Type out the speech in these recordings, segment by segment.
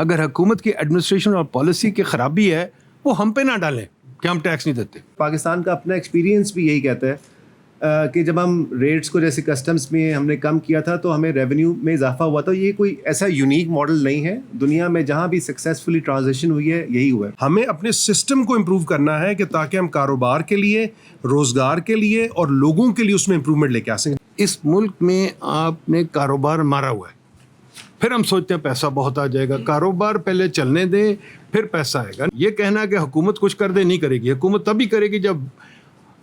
اگر حکومت کی ایڈمنسٹریشن اور پالیسی کی خرابی ہے وہ ہم پہ نہ ڈالیں کہ ہم ٹیکس نہیں دیتے. پاکستان کا اپنا ایکسپیرینس بھی یہی کہتا ہے کہ جب ہم ریٹس کو جیسے کسٹمز میں ہم نے کم کیا تھا تو ہمیں ریونیو میں اضافہ ہوا تھا. یہ کوئی ایسا یونیک ماڈل نہیں ہے, دنیا میں جہاں بھی سکسیزفلی ٹرانزیکشن ہوئی ہے یہی ہوا ہے. ہمیں اپنے سسٹم کو امپروو کرنا ہے کہ تاکہ ہم کاروبار کے لیے, روزگار کے لیے اور لوگوں کے لیے اس میں امپروومنٹ لے کے آ سکیں. اس ملک میں آپ نے کاروبار مارا ہوا ہے, پھر ہم سوچتے ہیں پیسہ بہت آ جائے گا. کاروبار پہلے چلنے دیں پھر پیسہ آئے گا. یہ کہنا کہ حکومت کچھ کر دے نہیں کرے گی. حکومت تبھی کرے گی جب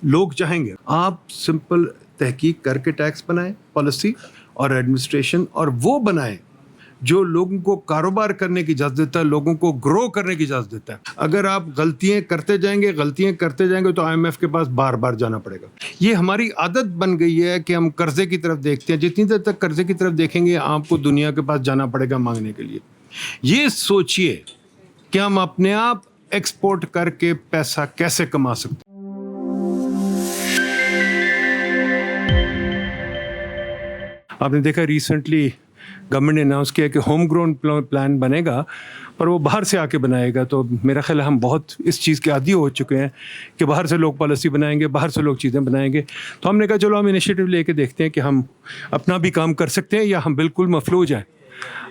لوگ چاہیں گے. آپ سمپل تحقیق کر کے ٹیکس بنائیں, پالیسی اور ایڈمنسٹریشن, اور وہ بنائیں جو لوگوں کو کاروبار کرنے کی اجازت دیتا ہے, لوگوں کو گرو کرنے کی اجازت دیتا ہے. اگر آپ غلطیاں کرتے جائیں گے تو IMF کے پاس بار بار جانا پڑے گا. یہ ہماری عادت بن گئی ہے کہ ہم قرضے کی طرف دیکھتے ہیں. جتنی دیر تک قرضے کی طرف دیکھیں گے آپ کو دنیا کے پاس جانا پڑے گا مانگنے کے لیے. یہ سوچئے کہ ہم اپنے آپ ایکسپورٹ کر کے پیسہ کیسے کما سکتے ہیں. آپ نے دیکھا ریسنٹلی گورنمنٹ نے اناؤنس کیا کہ ہوم گرون پلان بنے گا, پر وہ باہر سے آ کے بنائے گا. تو میرا خیال ہے ہم بہت اس چیز کے عادی ہو چکے ہیں کہ باہر سے لوگ پالیسی بنائیں گے, باہر سے لوگ چیزیں بنائیں گے. تو ہم نے کہا چلو ہم انیشیٹو لے کے دیکھتے ہیں کہ ہم اپنا بھی کام کر سکتے ہیں یا ہم بالکل مفلوج ہیں.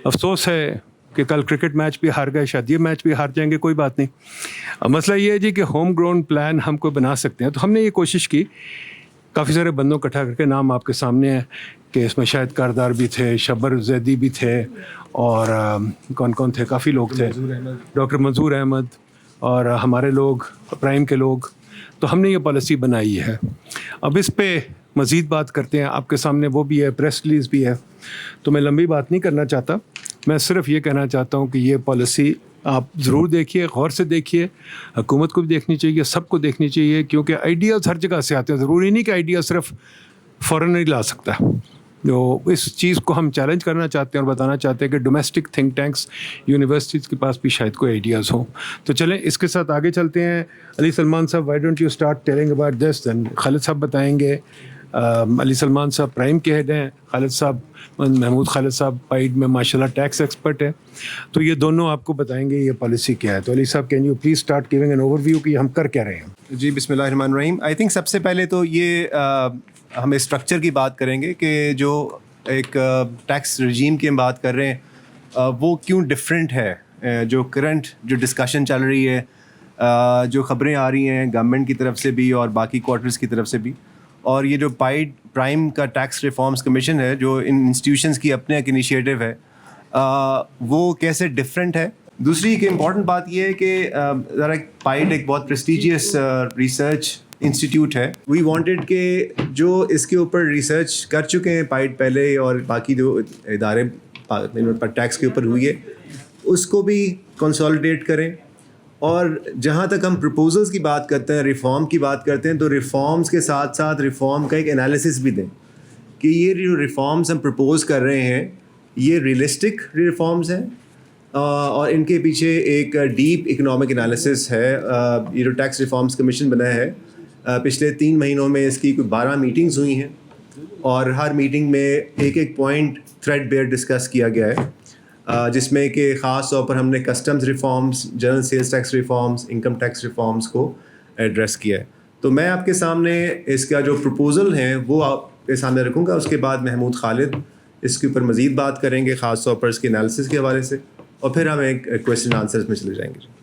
افسوس ہے کہ کل کرکٹ میچ بھی ہار گئے, شادی میچ بھی ہار جائیں گے, کوئی بات نہیں. مسئلہ یہ ہے جی کہ ہوم گرون پلان ہم کو بنا سکتے ہیں. تو ہم نے یہ کوشش کی, کافی سارے بندوں اکٹھا کر کے, نام آپ کے سامنے ہے کہ اس میں شاہد کاردار بھی تھے, شبر زیدی بھی تھے, اور کون کون تھے, کافی لوگ تھے, ڈاکٹر منظور احمد اور ہمارے لوگ, پرائم کے لوگ. تو ہم نے یہ پالیسی بنائی ہے. اب اس پہ مزید بات کرتے ہیں. آپ کے سامنے وہ بھی ہے, پریس ریلیز بھی ہے, تو میں لمبی بات نہیں کرنا چاہتا. میں صرف یہ کہنا چاہتا ہوں کہ یہ پالیسی آپ ضرور دیکھیے, غور سے دیکھیے. حکومت کو بھی دیکھنی چاہیے, سب کو دیکھنی چاہیے, کیونکہ آئیڈیاز ہر جگہ سے آتے ہیں. ضروری نہیں کہ آئیڈیا صرف فوراً نہیں لا سکتا. جو اس چیز کو ہم چیلنج کرنا چاہتے ہیں اور بتانا چاہتے ہیں کہ ڈومیسٹک تھنک ٹینکس, یونیورسٹیز کے پاس بھی شاید کوئی آئیڈیاز ہوں. تو چلیں اس کے ساتھ آگے چلتے ہیں. Ali Salman sahab, why don't you start talking about this, then Khalid sahab بتائیں گے. علی سلمان صاحب پرائم کے ہیڈ ہیں, خالد صاحب, محمود خالد صاحب پائیڈ میں ماشاء اللہ ٹیکس ایکسپرٹ ہے. تو یہ دونوں آپ کو بتائیں گے یہ پالیسی کیا ہے. تو Ali sahab, can you please start giving an overview کہ ہم کر کیا رہے ہیں. جی, بسم اللہ الرحمن الرحیم. آئی تھنک سب سے پہلے تو یہ ہم اسٹرکچر کی بات کریں گے کہ جو ایک ٹیکس رجیم کی ہم بات کر رہے ہیں وہ کیوں ڈفرینٹ ہے. جو کرنٹ جو ڈسکشن چل رہی ہے, جو خبریں آ رہی ہیں گورنمنٹ کی طرف سے بھی اور باقی کوارٹرز کی طرف سے بھی, اور یہ جو پرائم کا ٹیکس ریفارمز کمیشن ہے جو ان انسٹیٹیوشنز کی اپنے ایک انیشیٹو ہے, وہ کیسے ڈفرینٹ ہے. دوسری ایک امپورٹنٹ بات یہ ہے کہ ذرا پائیڈ ایک بہت پریسٹیجیس ریسرچ انسٹیٹیوٹ ہے. وی وانٹیڈ کہ جو اس کے اوپر ریسرچ کر چکے ہیں پائیڈ پہلے اور باقی جو ادارے ٹیکس کے اوپر ہوئی ہے اس کو بھی کنسالیڈیٹ کریں. اور جہاں تک ہم پرپوزلز کی بات کرتے ہیں, ریفارم کی بات کرتے ہیں, تو ریفارمز کے ساتھ ساتھ ریفارم کا ایک انالیسس بھی دیں کہ یہ جو ریفارمز ہم پرپوز کر رہے ہیں یہ ریئلسٹک ریفارمز ہیں اور ان کے پیچھے ایک ڈیپ اکنامک انالیسس ہے. یہ جو ٹیکس ریفارمز کمیشن بنا ہے, پچھلے 3 مہینوں میں اس کی کوئی 12 میٹنگز ہوئی ہیں اور ہر میٹنگ میں ایک پوائنٹ تھریڈ بیئر ڈسکس کیا گیا ہے, جس میں کہ خاص طور پر ہم نے customs reforms, general sales tax reforms, income tax reforms کو ایڈریس کیا ہے. تو میں آپ کے سامنے اس کا جو پروپوزل ہیں وہ آپ کے سامنے رکھوں گا. اس کے بعد محمود خالد اس کے اوپر مزید بات کریں گے, خاص طور پر اس کے انالیسس کے حوالے سے, اور پھر ہم ایک کویسچن آنسرز میں چلے جائیں گے.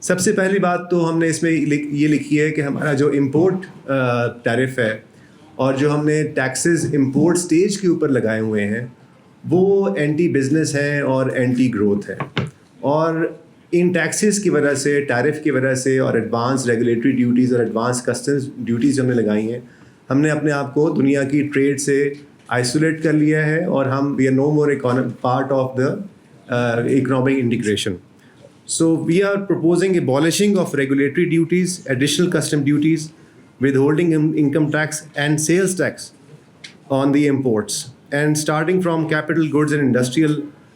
سب سے پہلی بات تو ہم نے اس میں یہ لکھی ہے کہ ہمارا جو امپورٹ ٹیرف ہے اور جو ہم نے ٹیکسز امپورٹ سٹیج کے اوپر لگائے ہوئے ہیں وہ اینٹی بزنس ہیں اور اینٹی گروتھ ہے. اور ان ٹیکسز کی وجہ سے, ٹیرف کی وجہ سے, اور ایڈوانس ریگولیٹری ڈیوٹیز اور ایڈوانس کسٹمز ڈیوٹیز جو ہم نے لگائی ہیں, ہم نے اپنے آپ کو دنیا کی ٹریڈ سے آئسولیٹ کر لیا ہے اور ہم we are no more part of the economic integration. So we are proposing abolishing of regulatory duties, additional custom duties, withholding income tax and sales tax on the imports, and starting from capital goods and industrial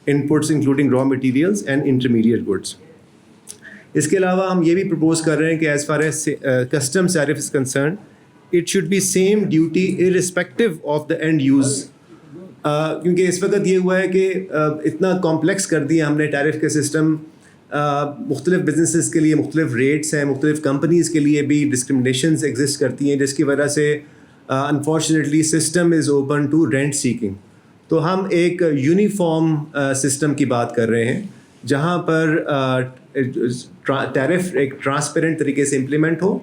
inputs including raw materials and intermediate goods. اس کے علاوہ ہم یہ بھی propose کر رہے ہیں کہ as far as customs tariff is concerned, it should be same duty irrespective of the end use کیونکہ اس وقت یہ ہوا ہے کہ اتنا کمپلیکس کر دیا ہم نے ٹیرف کے سسٹم. مختلف بزنسز کے لیے مختلف ریٹس ہیں, مختلف کمپنیز کے لیے بھی ڈسکرمنیشنز ایگزسٹ کرتی ہیں, جس کی وجہ سے unfortunately system is open to rent seeking. تو ہم ایک یونیفارم سسٹم کی بات کر رہے ہیں جہاں پر ٹیرف ایک ٹرانسپیرنٹ طریقے سے امپلیمنٹ ہو,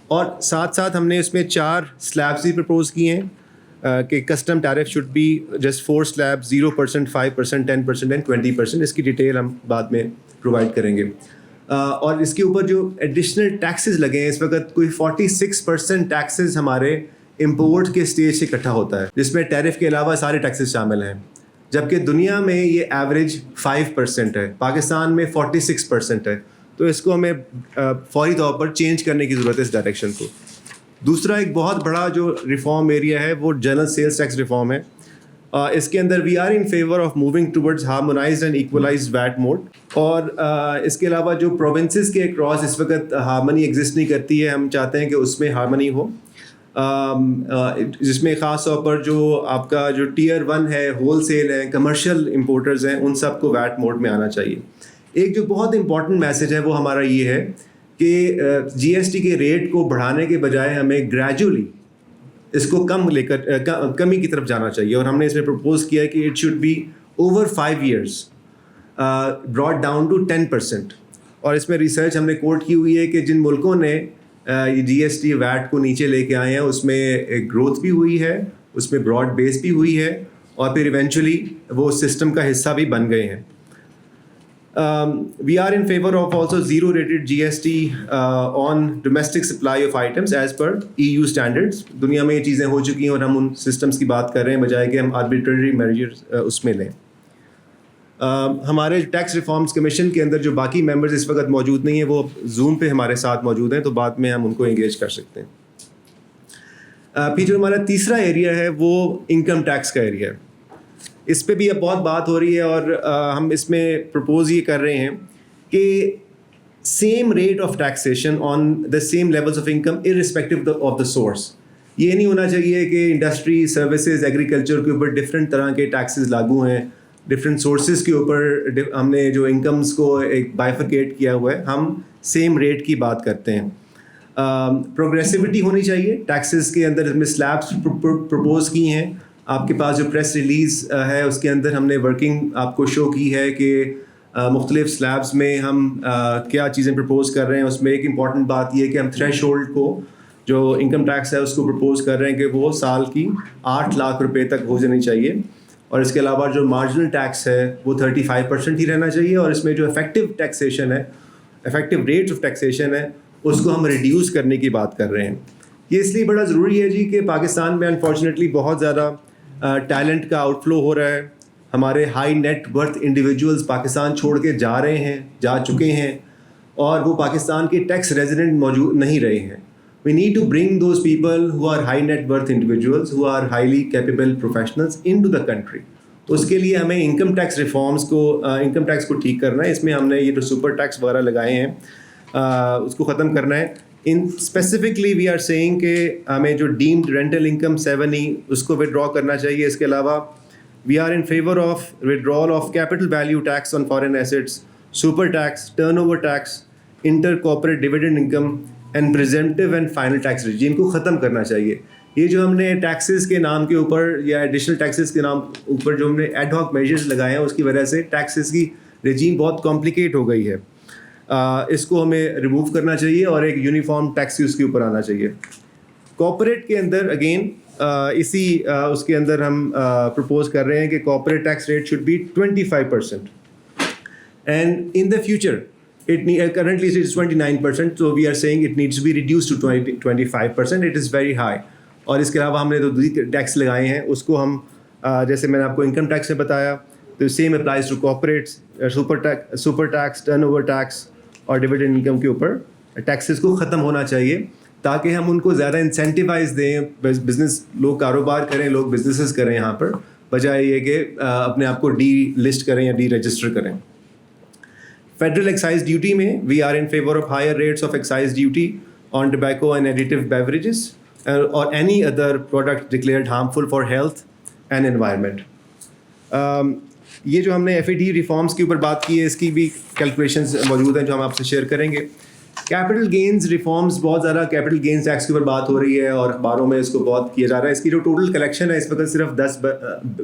اور ساتھ ساتھ ہم نے اس میں 4 سلیبس بھی پرپوز کیے ہیں کہ custom tariff should be just 4 slab, 0%, 5%, 10% and 20%. اس کی ڈیٹیل ہم بعد میں پرووائڈ کریں گے. اور اس کے اوپر جو ایڈیشنل ٹیکسز لگے ہیں اس وقت کوئی 46% ٹیکسز ہمارے امپورٹ کے اسٹیج سے اکٹھا ہوتا ہے, جس میں ٹیرف کے علاوہ سارے ٹیکسز شامل ہیں, جبکہ دنیا میں یہ ایوریج 5% ہے, پاکستان میں 46% ہے. تو اس کو ہمیں فوری طور پر چینج کرنے کی ضرورت ہے اس ڈائریکشن کو. دوسرا ایک بہت بڑا جو ریفارم ایریا ہے وہ جنرل سیلز ٹیکس ریفارم ہے. اس کے اندر we are in favour of moving towards harmonised and equalised VAT mode. اور اس کے علاوہ جو پروونسز کے اکراس اس وقت ہارمنی ایگزسٹ نہیں کرتی ہے, ہم چاہتے ہیں کہ اس میں ہارمنی ہو, جس میں خاص طور پر جو آپ کا جو ٹیئر 1 ہے, ہول سیل ہے, کمرشل امپورٹرز ہیں, ان سب کو ویٹ موڈ میں آنا چاہیے. ایک جو بہت امپورٹنٹ میسج ہے وہ ہمارا یہ ہے کہ جی ایس ٹی کے ریٹ کو بڑھانے کے بجائے ہمیں گریجولی اس کو کمی کی طرف جانا چاہیے. اور ہم نے اس میں پرپوز کیا ہے کہ it should be over 5 years brought down to 10%. اور اس میں ریسرچ ہم نے کوٹ کی ہوئی ہے کہ جن ملکوں نے جی ایس ٹی ویٹ کو نیچے لے کے آئے ہیں اس میں ایک گروتھ بھی ہوئی ہے, اس میں براڈ بیس بھی ہوئی ہے, اور پھر ایونچولی وہ سسٹم کا حصہ بھی بن گئے ہیں. We are in favor of also zero rated GST on domestic supply of items as per EU standards. دنیا میں یہ چیزیں ہو چکی ہیں اور ہم ان سسٹمز کی بات کر رہے ہیں بجائے کہ ہم arbitrary measures اس میں لیں. ہمارے ٹیکس ریفارمز کمیشن کے اندر جو باقی ممبرز اس وقت موجود نہیں ہیں وہ زوم پہ ہمارے ساتھ موجود ہیں, تو بعد میں ہم ان کو انگیج کر سکتے ہیں. پھر جو ہمارا تیسرا ایریا ہے وہ انکم ٹیکس کا ایریا ہے. اس پہ بھی اب بہت بات ہو رہی ہے, اور ہم اس میں پرپوز یہ کر رہے ہیں کہ same rate of taxation on the same levels of income irrespective of the source. یہ نہیں ہونا چاہیے کہ انڈسٹری, سروسز, ایگریکلچر کے اوپر ڈفرینٹ طرح کے ٹیکسز لاگو ہیں, ڈفرینٹ سورسز کے اوپر ہم نے جو انکمز کو ایک بائیفرکیٹ کیا ہوا ہے. ہم سیم ریٹ کی بات کرتے ہیں. پروگریسیوٹی ہونی چاہیے ٹیکسز کے اندر. اس میں سلیبس پرپوز کی ہیں. آپ کے پاس جو پریس ریلیز ہے اس کے اندر ہم نے ورکنگ آپ کو شو کی ہے کہ مختلف سلیبس میں ہم کیا چیزیں پرپوز کر رہے ہیں. اس میں ایک امپورٹنٹ بات یہ ہے کہ ہم تھریش ہولڈ کو جو انکم ٹیکس ہے اس کو پرپوز کر رہے ہیں کہ وہ سال کی 8 لاکھ روپے تک ہو جانی چاہیے. اور اس کے علاوہ جو مارجنل ٹیکس ہے وہ 35% ہی رہنا چاہیے. اور اس میں جو افیکٹو ٹیکسیشن ہے, افیکٹو ریٹ آف ٹیکسیشن ہے, اس کو ہم ریڈیوس کرنے کی بات کر رہے ہیں. یہ اس لیے بڑا ضروری ہے جی کہ پاکستان میں انفارچونیٹلی بہت زیادہ ٹیلنٹ کا آؤٹ فلو ہو رہا ہے. ہمارے high net worth individuals Pakistan چھوڑ کے جا رہے ہیں, جا چکے ہیں, اور وہ پاکستان کے ٹیکس ریزیڈنٹ موجود نہیں رہے ہیں. We need to bring those people who are high net worth individuals, who are highly capable professionals into the country. تو اس کے لیے ہمیں انکم ٹیکس ریفارمس کو, انکم ٹیکس کو ٹھیک کرنا ہے. اس میں ہم نے یہ جو سپر ٹیکس وغیرہ لگائے ہیں اس کو ختم کرنا ہے. ان اسپیسیفکلی وی آر سیئنگ کہ ہمیں جو ڈیمڈ رینٹل انکم 7E اس کو ودرا کرنا چاہیے. اس کے علاوہ we are in favour of withdrawal of capital value tax on foreign assets, super tax, turnover tax, inter corporate dividend income and presumptive and final tax regime کو ختم کرنا چاہیے. یہ جو ہم نے ٹیکسز کے نام کے اوپر یا ایڈیشنل ٹیکسز کے نام اوپر جو ہم نے ایڈ ہاک میجرز لگائے ہیں اس کی وجہ سے ٹیکسز کی رجیم بہت کمپلیکیٹ ہو گئی ہے. اس کو ہمیں ریموو کرنا چاہیے اور ایک یونیفارم ٹیکس اس کے اوپر آنا چاہیے. کارپوریٹ کے اندر اگین اسی اس کے اندر ہم پرپوز کر رہے ہیں کہ corporate tax rate should be 25%, and in the future currently it is 29%, so we are saying it needs to be reduced to 25%. It is very high. اور اس کے علاوہ ہم نے جو دوسری ٹیکس لگائے ہیں اس کو ہم جیسے میں نے آپ کو انکم ٹیکس میں بتایا تو same applies to corporates, super tax, turnover tax اور ڈویڈنڈ انکم کے اوپر ٹیکسز کو ختم ہونا چاہیے تاکہ ہم ان کو زیادہ انسینٹیوائز دیں. بزنس لوگ کاروبار کریں, لوگ بزنسز کریں یہاں پر, بجائے یہ کہ اپنے آپ کو ڈی لسٹ کریں یا ڈی رجسٹر کریں. فیڈرل ایکسائز ڈیوٹی میں we are in favour of higher rates of excise duty on tobacco and additive beverages اور any other product declared harmful for health and environment. یہ جو ہم نے FAT reforms کے اوپر بات کی ہے, اس کی بھی کیلکولیشنز موجود ہیں جو ہم آپ سے شیئر کریں گے. کیپٹل گینز ریفارمز, بہت زیادہ کیپٹل گینز ٹیکس کے اوپر بات ہو رہی ہے اور اخباروں میں اس کو بہت کیا جا رہا ہے. اس کی جو ٹوٹل کلیکشن ہے اس وقت صرف 10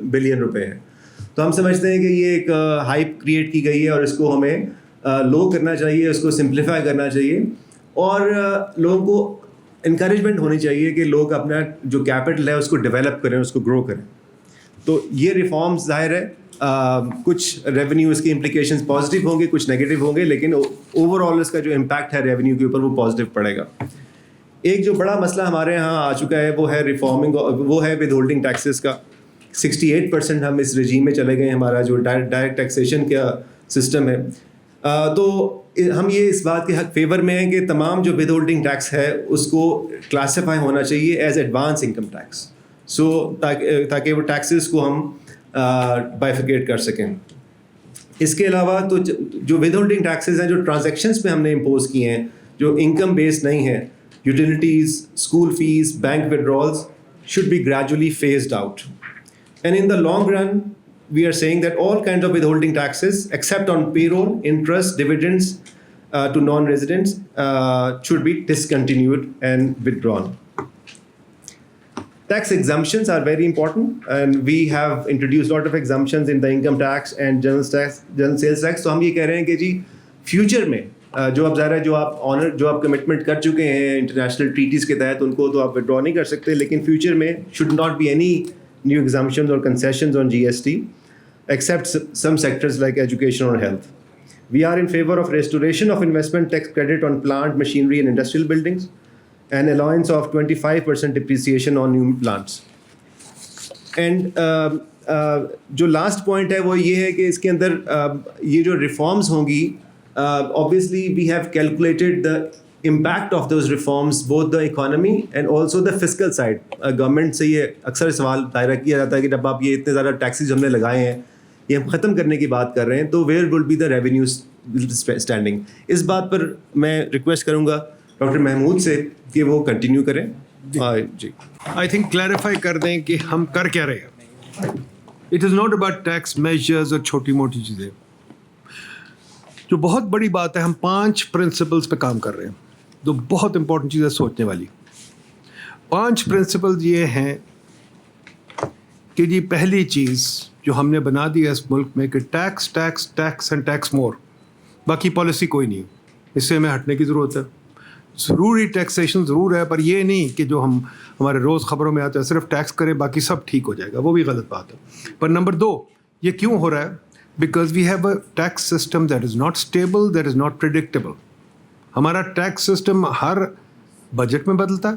بلین روپے ہے. تو ہم سمجھتے ہیں کہ یہ ایک ہائپ کریٹ کی گئی ہے اور اس کو ہمیں لو کرنا چاہیے, اس کو سمپلیفائی کرنا چاہیے اور لوگوں کو انکریجمنٹ ہونی چاہیے کہ لوگ اپنا جو کیپٹل ہے اس کو ڈیولپ کریں, اس کو گرو کریں. تو یہ ریفارمز ظاہر ہے کچھ ریونیوز کی امپلیکیشنز پازیٹیو ہوں گے, کچھ نیگیٹو ہوں گے, لیکن اوور آل اس کا جو امپیکٹ ہے ریونیو کے اوپر وہ پازیٹیو پڑے گا. ایک جو بڑا مسئلہ ہمارے یہاں آ چکا ہے وہ ہے ریفارمنگ, وہ ہے ود ہولڈنگ ٹیکسز کا. 68% ہم اس رجیم میں چلے گئے, ہمارا جو ڈائریکٹ ٹیکسیشن کا سسٹم ہے. تو ہم یہ اس بات کے فیور میں ہیں کہ تمام جو ود ہولڈنگ ٹیکس ہے اس کو کلاسیفائی ہونا چاہیے ایز ایڈوانس انکم ٹیکس, سو تاکہ وہ ٹیکسز کو ہم بائیفیکیٹ کر سکیں. اس کے علاوہ تو جو ود ہولڈنگ ٹیکسز ہیں جو ٹرانزیکشنز پہ ہم نے امپوز کیے ہیں جو انکم بیسڈ نہیں ہیں, utilities, school fees, bank withdrawals, should be gradually phased out. And in the long run, we are saying that all kinds of withholding taxes, except on payroll, interest, dividends to non-residents, should be discontinued and withdrawn. Tax exemptions are very important, and we have introduced a lot of exemptions in the income tax and general sales tax. So ہم یہ کہہ رہے ہیں کہ جی future میں جو اب ظاہر ہے جو آپ کمٹمنٹ کر چکے ہیں انٹرنیشنل ٹریٹیز کے تحت, ان کو تو آپ وڈرا نہیں کر سکتے, لیکن فیوچر میں should not be any new exemptions or concessions on GST except some sectors like education or health. We are in favor of restoration of investment tax credit on plant, machinery and industrial buildings, and allowance of 25% depreciation on new plants. And جو last point ہے وہ یہ ہے کہ اس کے اندر یہ جو reforms ہوں گی, obviously we have calculated the impact of those reforms, both the economy and also the fiscal side. Government سے یہ اکثر سوال دائرہ کیا جاتا ہے کہ جب آپ یہ اتنے زیادہ ٹیکسز ہم نے لگائے ہیں, یہ ہم ختم کرنے کی بات کر رہے ہیں, تو where will be the revenue standing. اس بات پر میں ریکویسٹ کروں گا ڈاکٹر محمود سے کہ وہ کنٹینیو کریں. جی آئی تھنک کلیریفائی کر دیں کہ ہم کر کیا رہے ہیں. It is not about tax measures اور چھوٹی موٹی چیزیں. جو بہت بڑی بات ہے, ہم 5 پرنسپلس پہ کام کر رہے ہیں, جو بہت امپورٹنٹ چیز ہے سوچنے والی. 5 پرنسپلز یہ ہیں کہ جی پہلی چیز جو ہم نے بنا دی ہے اس ملک میں کہ tax tax tax and tax more, باقی پالیسی کوئی نہیں, اس سے ہمیں ہٹنے کی ضرورت ہے. ضروری ٹیکسیشن ضرور ہے, پر یہ نہیں کہ جو ہمارے روز خبروں میں آتا ہے صرف ٹیکس کریں باقی سب ٹھیک ہو جائے گا, وہ بھی غلط بات ہے. پر نمبر 2, یہ کیوں ہو رہا ہے؟ Because we have a tax system that is not stable, that is not predictable. ہمارا ٹیکس سسٹم ہر بجٹ میں بدلتا ہے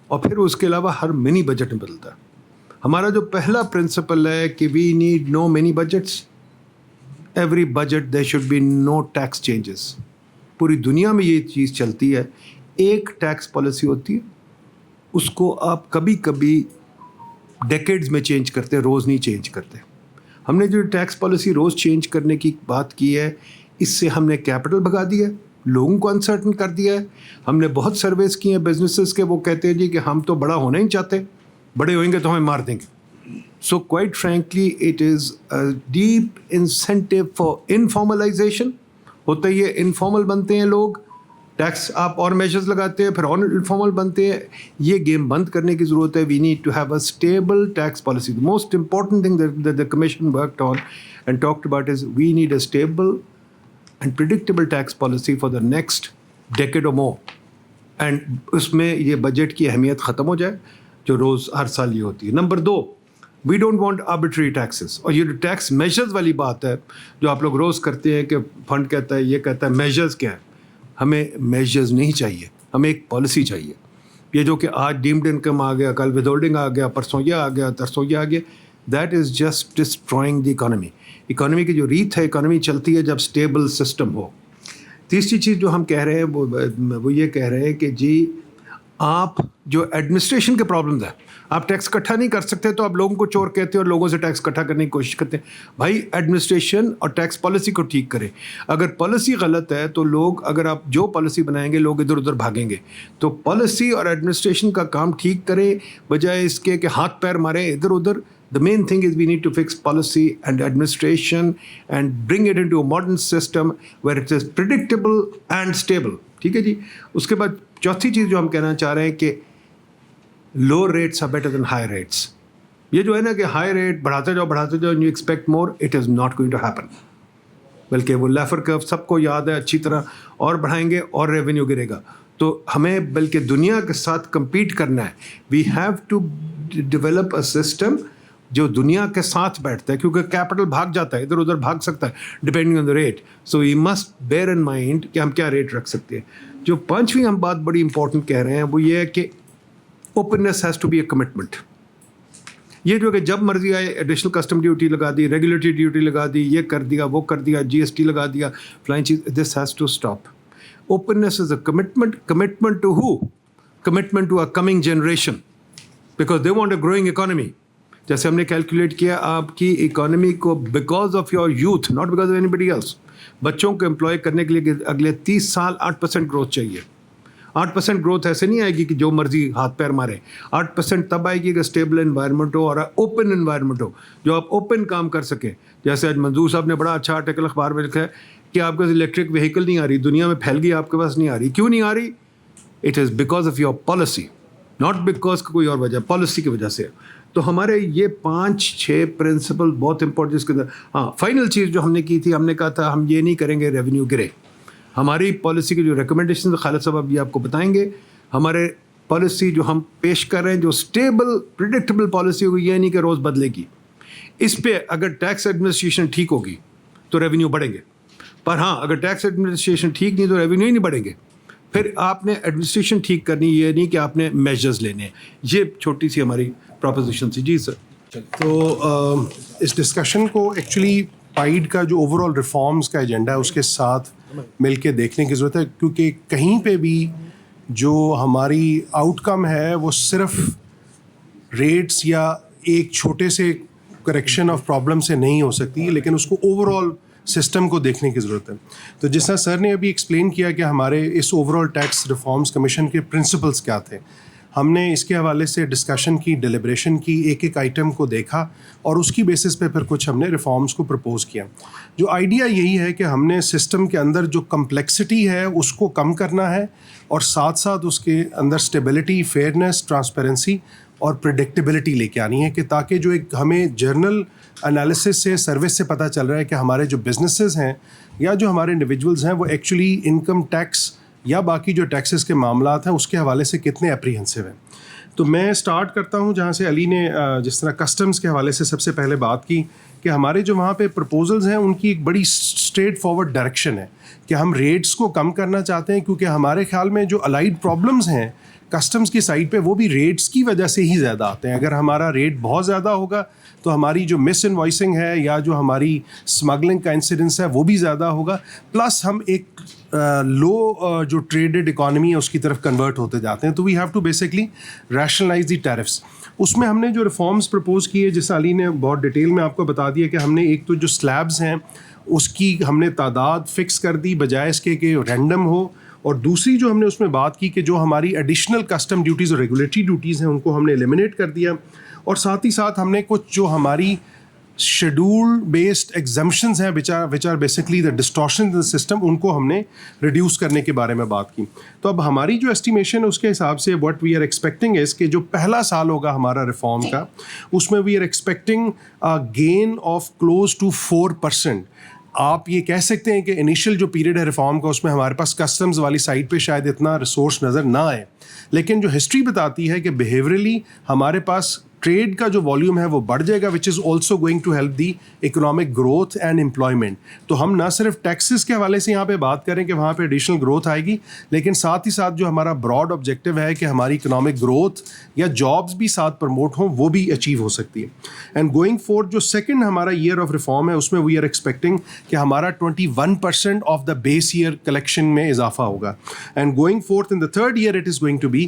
اور پھر اس کے علاوہ ہر منی بجٹ میں بدلتا ہے. ہمارا جو پہلا پرنسپل ہے کہ we need no mini budgets, every budget there should be no tax changes. پوری دنیا میں یہ چیز چلتی ہے, ایک ٹیکس پالیسی ہوتی ہے, اس کو آپ کبھی کبھی ڈیکیڈز میں چینج کرتے, روز نہیں چینج کرتے. ہم نے جو ٹیکس پالیسی روز چینج کرنے کی بات کی ہے, اس سے ہم نے کیپٹل بھگا دیا ہے, لوگوں کو انسرٹن کر دیا ہے. ہم نے بہت سرویز کی ہیں بزنسز کے, وہ کہتے ہیں جی کہ ہم تو بڑا ہونا ہی چاہتے, بڑے ہوئیں گے تو ہمیں مار دیں گے. So quite frankly it is a deep incentive for informalisation. ہوتا یہ انفارمل بنتے ہیں لوگ, ٹیکس آپ اور میجرز لگاتے ہیں, پھر اور انفارمل بنتے ہیں. یہ گیم بند کرنے کی ضرورت ہے. We need to have a stable tax policy. The most important thing that the commission worked on and talked about is we need a stable and predictable tax policy for the next decade اور more. And اس میں یہ budget کی اہمیت ختم ہو جائے جو روز ہر سال یہ ہوتی ہے. Number 2, we don't want arbitrary taxes. اور یہ جو ٹیکس میجرز والی بات ہے جو آپ لوگ روز کرتے ہیں کہ فنڈ کہتا ہے, یہ کہتا ہے میجرز کیا ہے. ہمیں میجرز نہیں چاہیے, ہمیں ایک پالیسی چاہیے. یہ جو کہ آج ڈیمڈ انکم آ گیا, کل ود ہولڈنگ آ گیا, پرسوں یہ آ گیا, ترسوں یہ آ گیا, that is just destroying the economy. Economy کی جو ریت ہے, اکانومی چلتی ہے جب اسٹیبل سسٹم ہو. تیسری چیز جو ہم کہہ رہے ہیں وہ یہ کہہ رہے ہیں کہ جی آپ جو ایڈمنسٹریشن کے پرابلمز ہیں, آپ ٹیکس اکٹھا نہیں کر سکتے تو آپ لوگوں کو چور کہتے ہیں اور لوگوں سے ٹیکس اکٹھا کرنے کی کوشش کرتے ہیں. بھائی ایڈمنسٹریشن اور ٹیکس پالیسی کو ٹھیک کریں. اگر پالیسی غلط ہے تو لوگ, اگر آپ جو پالیسی بنائیں گے لوگ ادھر ادھر بھاگیں گے. تو پالیسی اور ایڈمنسٹریشن کا کام ٹھیک کریں, بجائے اس کے کہ ہاتھ پیر ماریں ادھر ادھر. The main thing is we need to fix policy and administration and bring it into a modern system where it is predictable and stable. ٹھیک ہے جی. اس کے بعد چوتھی چیز جو ہم کہنا چاہ رہے ہیں کہ low rates are better than high rates. یہ جو ہے نا کہ ہائی ریٹ بڑھاتے جاؤ you expect more, it is not going to happen. بلکہ وہ لیفر کرو سب کو یاد ہے اچھی طرح, اور بڑھائیں گے اور ریونیو گرے گا. تو ہمیں بلکہ دنیا کے ساتھ کمپیٹ کرنا ہے. We have to develop a system جو دنیا کے ساتھ بیٹھتا ہے, کیونکہ کیپٹل بھاگ جاتا ہے, ادھر ادھر بھاگ سکتا ہے depending on the rate. So we must bear in mind کہ ہم کیا ریٹ رکھ سکتے ہیں. جو پانچویں ہم بات بڑی امپورٹنٹ کہہ رہے ہیں وہ یہ ہے کہ openness has to be a commitment. یہ جو کہ جب مرضی آئے ایڈیشنل کسٹم ڈیوٹی لگا دی, ریگولیٹری ڈیوٹی لگا دی, یہ کر دیا وہ کر دیا, جی ایس ٹی لگا دیا, فلائنگ چیز, this has to stop. Openness is a commitment. Commitment to who? Commitment to a coming generation, because they want a growing economy. جیسے ہم نے کیلکولیٹ کیا آپ کی اکانومی کو because of your youth, not because of anybody else. بچوں کو employee کرنے کے لیے اگلے 30 سال 8% گروتھ چاہیے. 8% گروتھ ایسے نہیں آئے گی کہ جو مرضی ہاتھ پیر مارے. 8% تب آئے گی کہ اسٹیبل انوائرمنٹ ہو اور اوپن انوائرمنٹ ہو, جو آپ اوپن کام کر سکیں. جیسے آج منظور صاحب نے بڑا اچھا آرٹیکل اخبار میں لکھا ہے کہ آپ کے پاس الیکٹرک وہیکل نہیں آ رہی, دنیا میں پھیل گئی, آپ کے پاس نہیں آ رہی. کیوں نہیں آ رہی؟ It is because of your policy, not because کوئی اور وجہ, پالیسی کی وجہ سے. تو ہمارے یہ 5-6 پرنسپل بہت امپورٹنٹ. اس کے اندر ہاں فائنل چیز جو ہم نے کی تھی, ہم نے کہا تھا ہم یہ نہیں کریں گے ریونیو گرے. ہماری پالیسی کی جو ریکمنڈیشن خالد صاحب اب یہ آپ کو بتائیں گے. ہمارے پالیسی جو ہم پیش کر رہے ہیں جو اسٹیبل پریڈکٹیبل پالیسی ہوگی, یہ نہیں کہ روز بدلے گی. اس پہ اگر ٹیکس ایڈمنسٹریشن ٹھیک ہوگی تو ریونیو بڑھیں گے. پر ہاں اگر ٹیکس ایڈمنسٹریشن ٹھیک نہیں تو ریونیو ہی نہیں بڑھیں گے. پھر آپ نے ایڈمنسٹریشن ٹھیک کرنی, یہ نہیں کہ آپ نے میجرز لینے ہیں. یہ چھوٹی سی ہماری پروپوزیشن تھی. جی سر. تو اس ڈسکشن کو ایکچولی پائیڈ کا جو اوور آل ریفارمز کا ایجنڈا ہے اس کے ساتھ مل کے دیکھنے کی ضرورت ہے, کیونکہ کہیں پہ بھی جو ہماری آؤٹ کم ہے وہ صرف ریٹس یا ایک چھوٹے سے کریکشن آف پرابلم سے نہیں ہو سکتی, لیکن اس کو اوور آل سسٹم کو دیکھنے کی ضرورت ہے. تو جس طرح سر نے ابھی ایکسپلین کیا کہ ہمارے اس overall tax reforms commission کے پرنسپلس کیا تھے, ہم نے اس کے حوالے سے ڈسکشن کی, ڈیلیبریشن کی, ایک ایک آئٹم کو دیکھا اور اس کی بیسس پہ پھر کچھ ہم نے ریفارمز کو پرپوز کیا. جو آئیڈیا یہی ہے کہ ہم نے سسٹم کے اندر جو کمپلیکسٹی ہے اس کو کم کرنا ہے اور ساتھ ساتھ اس کے اندر اسٹیبلٹی, فیئرنیس, ٹرانسپیرنسی اور پریڈکٹیبلٹی لے کے آنی ہے, کہ تاکہ جو ایک ہمیں جرنل انالیسس سے, سروس سے پتہ چل رہا ہے کہ ہمارے جو بزنسز ہیں یا جو ہمارے انڈیویجولز ہیں وہ ایکچولی انکم ٹیکس یا باقی جو ٹیکسز کے معاملات ہیں اس کے حوالے سے کتنے اپریہنسو ہیں. تو میں اسٹارٹ کرتا ہوں جہاں سے علی نے جس طرح کسٹمز کے حوالے سے سب سے پہلے بات کی کہ ہمارے جو وہاں پہ پرپوزلز ہیں ان کی ایک بڑی اسٹریٹ فارورڈ ڈائریکشن ہے کہ ہم ریٹس کو کم کرنا چاہتے ہیں, کیونکہ ہمارے خیال میں جو الائڈ پرابلمز ہیں کسٹمز کی سائڈ پہ وہ بھی ریٹس کی وجہ سے ہی زیادہ آتے ہیں. اگر ہمارا ریٹ بہت زیادہ ہوگا تو ہماری جو مس انوائسنگ ہے یا جو ہماری اسمگلنگ کا انسیڈنس ہے وہ بھی زیادہ ہوگا, پلس ہم ایک لو جو ٹریڈڈ اکانومی ہے اس کی طرف کنورٹ ہوتے جاتے ہیں. تو we have to basically rationalise the tariffs. اس میں ہم نے جو ریفارمز پرپوز کیے, جیسے علی نے بہت ڈیٹیل میں آپ کو بتا دیا کہ ہم نے ایک تو جو سلیبز ہیں اس کی ہم نے تعداد فکس کر دی بجائے اس کے کہ رینڈم ہو, اور دوسری جو ہم نے اس میں بات کی کہ جو ہماری ایڈیشنل کسٹم ڈیوٹیز اور ریگولیٹری ڈیوٹیز ہیں ان کو ہم نے ایلیمنیٹ کر دیا, اور ساتھ ہی ساتھ ہم نے کچھ جو ہماری شیڈول بیسڈ ایگزمپشنز ہیں which are basically the distortion in the system, ان کو ہم نے ریڈیوس کرنے کے بارے میں بات کی. تو اب ہماری جو اسٹیمیشن ہے اس کے حساب سے واٹ وی آر ایکسپیکٹنگ از کہ جو پہلا سال ہوگا ہمارا ریفارم کا اس میں we are expecting gain of close to 4%. آپ یہ کہہ سکتے ہیں کہ انیشیل جو پیریڈ ہے ریفارم کا اس میں ہمارے پاس کسٹمز والی سائڈ پہ شاید اتنا ریسورس نظر نہ آئے, لیکن جو ہسٹری بتاتی ہے کہ بیہیورلی ہمارے پاس ٹریڈ کا جو والیوم ہے وہ بڑھ جائے گا, which is also going to help the economic growth and employment. تو ہم نہ صرف ٹیکسز کے حوالے سے یہاں پہ بات کریں کہ وہاں پہ ایڈیشنل گروتھ آئے گی, لیکن ساتھ ہی ساتھ جو ہمارا براڈ آبجیکٹیو ہے کہ ہماری اکنامک گروتھ یا جابس بھی ساتھ پروموٹ ہوں وہ بھی اچیو ہو سکتی ہے. اینڈ گوئنگ فورتھ جو سیکنڈ ہمارا ایئر آف ریفارم ہے اس میں وی آر ایکسپیکٹنگ کہ ہمارا 21% of the base year collection میں اضافہ ہوگا. And going forth in the third year it is going to be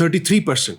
33%.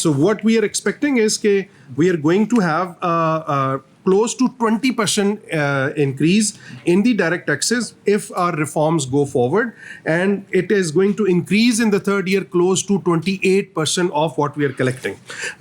So what we are expecting is that we are going to have close to 20% increase in the direct taxes if our reforms go forward, and it is going to increase in the third year close to 28% of what we are collecting.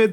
with,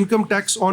income tax on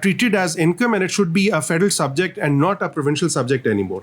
treated as income and it should be a federal subject and not a provincial subject anymore.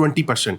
20%.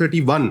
31,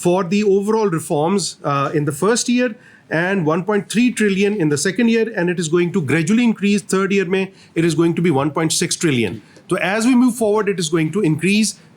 for the overall reforms in the first year, and 1.3 trillion in the second year, and it is going to gradually increase. Third year mein it is going to be 1.6 trillion. So as we move forward it is going to increase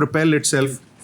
propel itself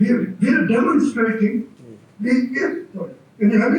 We are demonstrating. Can you hear me?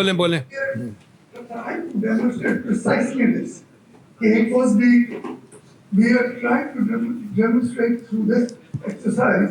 are trying to demonstrate precisely this. We are trying to demonstrate through this exercise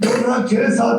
2006-7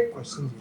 1%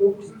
2%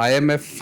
IMF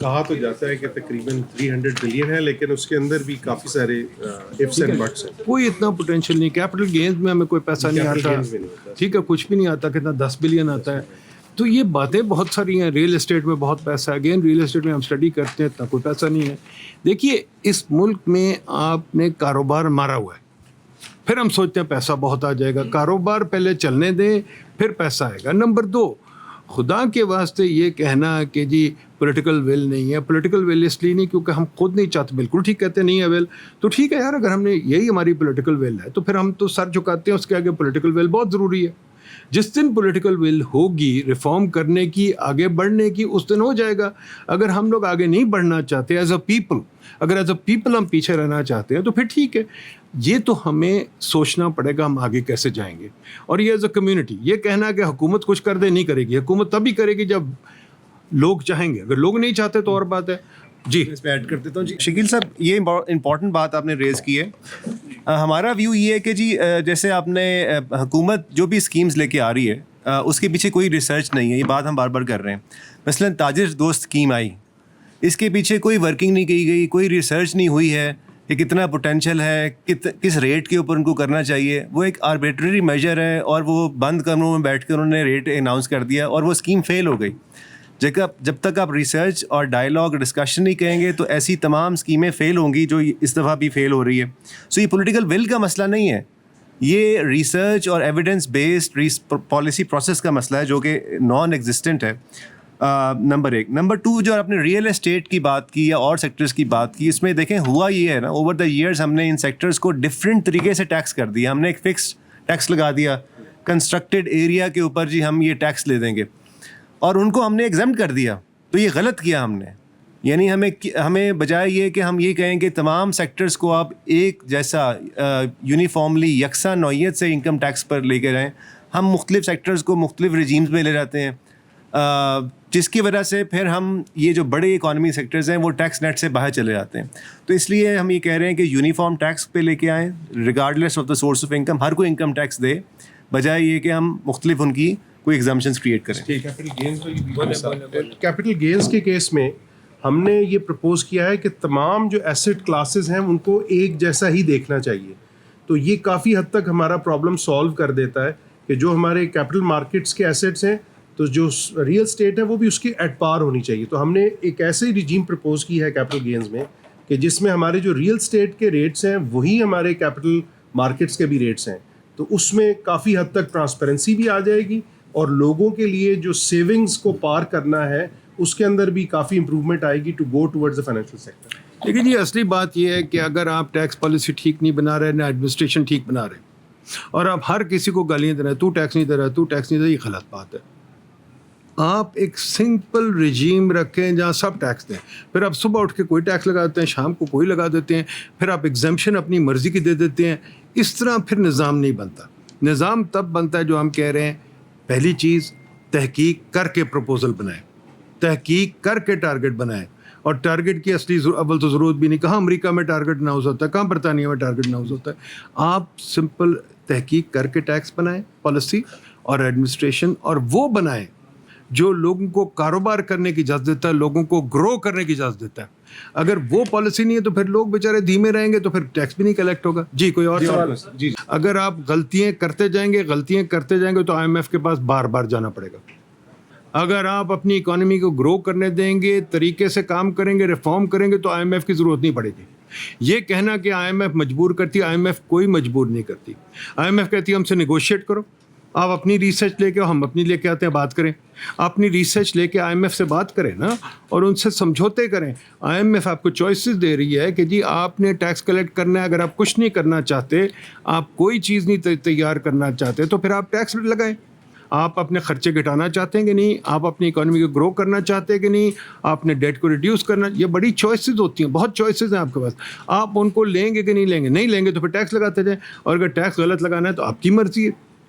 کہا تو جاتا ہے کہ تقریباً 300 billion ہے لیکن اس کے اندر بھی کافی سارے ifs and buts ہیں. کوئی اتنا پوٹینشیل نہیں. کیپٹل گینز میں ہمیں کوئی پیسہ نہیں Capital آتا, gains میں نہیں ہوتا. ٹھیک ہے, کچھ بھی نہیں آتا. کتنا 10 بلین آتا ہے. تو یہ باتیں بہت ساری ہیں. ریئل اسٹیٹ میں بہت پیسہ ہے. اگین ریئل اسٹیٹ میں ہم اسٹڈی کرتے ہیں, اتنا کوئی پیسہ نہیں ہے. دیکھیے اس ملک میں آپ نے کاروبار مارا ہوا ہے, پھر ہم سوچتے ہیں پیسہ بہت آ جائے گا. کاروبار پہلے چلنے دیں پھر پیسہ آئے گا. نمبر 2, خدا کے واسطے یہ کہنا کہ جی پولیٹیکل ول نہیں ہے. پولیٹیکل ول اس لیے نہیں کیونکہ ہم خود نہیں چاہتے. بالکل ٹھیک کہتے ہیں نہیں ہے ول, تو ٹھیک ہے یار, اگر ہم نے یہی ہماری پولیٹیکل ول ہے تو پھر ہم تو سر جھکاتے ہیں اس کے آگے. پولیٹیکل ول بہت ضروری ہے. جس دن پولیٹیکل ول ہوگی ریفارم کرنے کی, آگے بڑھنے کی, اس دن ہو جائے گا. اگر ہم لوگ آگے نہیں بڑھنا چاہتے ایز اے پیپل, اگر ایز اے پیپل ہم پیچھے رہنا چاہتے ہیں تو پھر ٹھیک ہے. یہ تو ہمیں سوچنا پڑے گا ہم آگے کیسے جائیں گے. اور یہ ایز اے کمیونٹی یہ کہنا کہ حکومت کچھ کر دے, نہیں کرے گی. حکومت تبھی کرے گی جب لوگ چاہیں گے. اگر لوگ نہیں چاہتے تو اور بات ہے. جی اس میں ایڈ کر دیتا ہوں. جی شکیل صاحب, یہ امپورٹنٹ بات آپ نے ریز کی ہے. ہمارا ویو یہ ہے کہ جی جیسے آپ نے حکومت جو بھی اسکیمز لے کے آ رہی ہے اس کے پیچھے کوئی ریسرچ نہیں ہے. یہ بات ہم بار بار کر رہے ہیں. مثلاً تاجر دوست اسکیم آئی, اس کے پیچھے کوئی ورکنگ نہیں کی گئی, کوئی ریسرچ نہیں ہوئی ہے کہ کتنا پوٹینشیل ہے, کس ریٹ کے اوپر ان کو کرنا چاہیے. وہ ایک آربیٹری میجر ہے اور وہ بند کمروں میں بیٹھ کر انہوں نے ریٹ اناؤنس کر دیا اور وہ اسکیم فیل ہو گئی. جب تک آپ ریسرچ اور ڈائلاگ ڈسکشن نہیں کہیں گے تو ایسی تمام اسکیمیں فیل ہوں گی جو اس دفعہ بھی فیل ہو رہی ہے. سو یہ پولیٹیکل ول کا مسئلہ نہیں ہے, یہ ریسرچ اور ایویڈنس بیسڈ پالیسی پروسیس کا مسئلہ ہے جو کہ نان ایگزسٹنٹ ہے. نمبر 1. نمبر 2, جو آپ نے ریئل اسٹیٹ کی بات کی یا اور سیکٹرز کی بات کی, اس میں دیکھیں ہوا یہ ہے نا, اوور دا ایئرز ہم نے ان سیکٹرز کو ڈفرینٹ طریقے سے ٹیکس کر دیا. ہم نے ایک فکس ٹیکس لگا دیا کنسٹرکٹیڈ ایریا کے اوپر, جی ہم یہ ٹیکس لے دیں گے, اور ان کو ہم نے ایگزمپٹ کر دیا. تو یہ غلط کیا ہم نے. یعنی ہمیں بجائے یہ کہ ہم یہ کہیں کہ تمام سیکٹرز کو آپ ایک جیسا یونیفارملی یکساں نوعیت سے انکم ٹیکس پر لے کے جائیں, ہم مختلف سیکٹرز کو مختلف رجیمز میں لے جاتے ہیں, جس کی وجہ سے پھر ہم یہ جو بڑے اکانومی سیکٹرز ہیں وہ ٹیکس نیٹ سے باہر چلے جاتے ہیں. تو اس لیے ہم یہ کہہ رہے ہیں کہ یونیفارم ٹیکس پہ لے کے آئیں, regardless of the source of income. ہر کوئی انکم ٹیکس دے, بجائے یہ کہ ہم مختلف ان کی کوئی ایگزامشنز کریٹ کریں. کیپٹل گینز کے کیس میں ہم نے یہ پرپوز کیا ہے کہ تمام جو ایسٹ کلاسز ہیں ان کو ایک جیسا ہی دیکھنا چاہیے. تو یہ کافی حد تک ہمارا پرابلم سالو کر دیتا ہے کہ جو ہمارے کیپٹل مارکیٹس کے ایسیٹس ہیں تو جو ریئل اسٹیٹ ہے وہ بھی اس کی ایٹ پار ہونی چاہیے. تو ہم نے ایک ایسے رجیم پرپوز کی ہے کیپٹل گینز میں کہ جس میں ہمارے جو ریئل اسٹیٹ کے ریٹس ہیں وہی ہمارے کیپٹل مارکیٹس کے بھی ریٹس ہیں. تو اس میں کافی حد تک ٹرانسپیرنسی بھی آ جائے گی اور لوگوں کے لیے جو سیونگز کو پار کرنا ہے اس کے اندر بھی کافی امپروومنٹ آئے گی to go towards the financial sector. لیکن جی اصلی بات یہ ہے کہ اگر آپ ٹیکس پالیسی ٹھیک نہیں بنا رہے, نہ ایڈمنسٹریشن ٹھیک بنا رہے, اور آپ ہر کسی کو گالیاں دے رہے ہیں, تو ٹیکس نہیں دے رہا, تو ٹیکس نہیں دے رہا, یہ غلط بات ہے. آپ ایک سمپل رجیم رکھیں جہاں سب ٹیکس دیں. پھر آپ صبح اٹھ کے کوئی ٹیکس لگا دیتے ہیں, شام کو کوئی لگا دیتے ہیں, پھر آپ ایگزمپشن اپنی مرضی کی دے دیتے ہیں. اس طرح پھر نظام نہیں بنتا. نظام تب بنتا ہے جو ہم کہہ رہے ہیں, پہلی چیز تحقیق کر کے پروپوزل بنائیں, تحقیق کر کے ٹارگٹ بنائیں. اور ٹارگٹ کی اصلی اول تو ضرورت بھی نہیں. کہاں امریکہ میں ٹارگٹ ناؤز ہوتا ہے, کہاں برطانیہ میں ٹارگٹ ناؤز ہوتا ہے. آپ سمپل تحقیق کر کے ٹیکس بنائیں, پالیسی اور ایڈمنسٹریشن, اور وہ بنائیں جو لوگوں کو کاروبار کرنے کی اجازت دیتا ہے, لوگوں کو گرو کرنے کی اجازت دیتا ہے. اگر وہ پالیسی نہیں ہے تو پھر لوگ بیچارے دھیمے رہیں گے, تو پھر ٹیکس بھی نہیں کلیکٹ ہوگا. جی کوئی اور سوال؟ جی اگر آپ غلطیاں کرتے جائیں گے تو IMF کے پاس بار بار جانا پڑے گا. اگر آپ اپنی اکانومی کو گرو کرنے دیں گے, طریقے سے کام کریں گے, ریفارم کریں گے, تو IMF کی ضرورت نہیں پڑے گی. یہ کہنا کہ IMF مجبور کرتی, IMF کوئی مجبور نہیں کرتی. IMF کہتی ہے ہم سے نیگوشیٹ کرو, آپ اپنی ریسرچ لے کے, ہم اپنی لے کے آتے ہیں, بات کریں. اپنی ریسرچ لے کے IMF سے بات کریں نا, اور ان سے سمجھوتے کریں. IMF آپ کو چوائسیز دے رہی ہے کہ جی آپ نے ٹیکس کلیکٹ کرنا ہے, اگر آپ کچھ نہیں کرنا چاہتے, آپ کوئی چیز نہیں تیار کرنا چاہتے, تو پھر آپ ٹیکس لگائیں. آپ اپنے خرچے گھٹانا چاہتے ہیں کہ نہیں, آپ اپنی اکانومی کو گرو کرنا چاہتے ہیں کہ نہیں, آپ نے ڈیٹ کو ریڈیوس کرنا. یہ بڑی چوائسیز ہوتی ہیں, بہت چوائسیز ہیں آپ کے پاس. آپ ان کو لیں گے کہ نہیں لیں گے, نہیں لیں گے تو پھر ٹیکس لگاتے جائیں, اور اگر ٹیکس غلط لگانا ہے تو آپ کی مرضی ہے.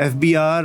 FBR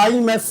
IMF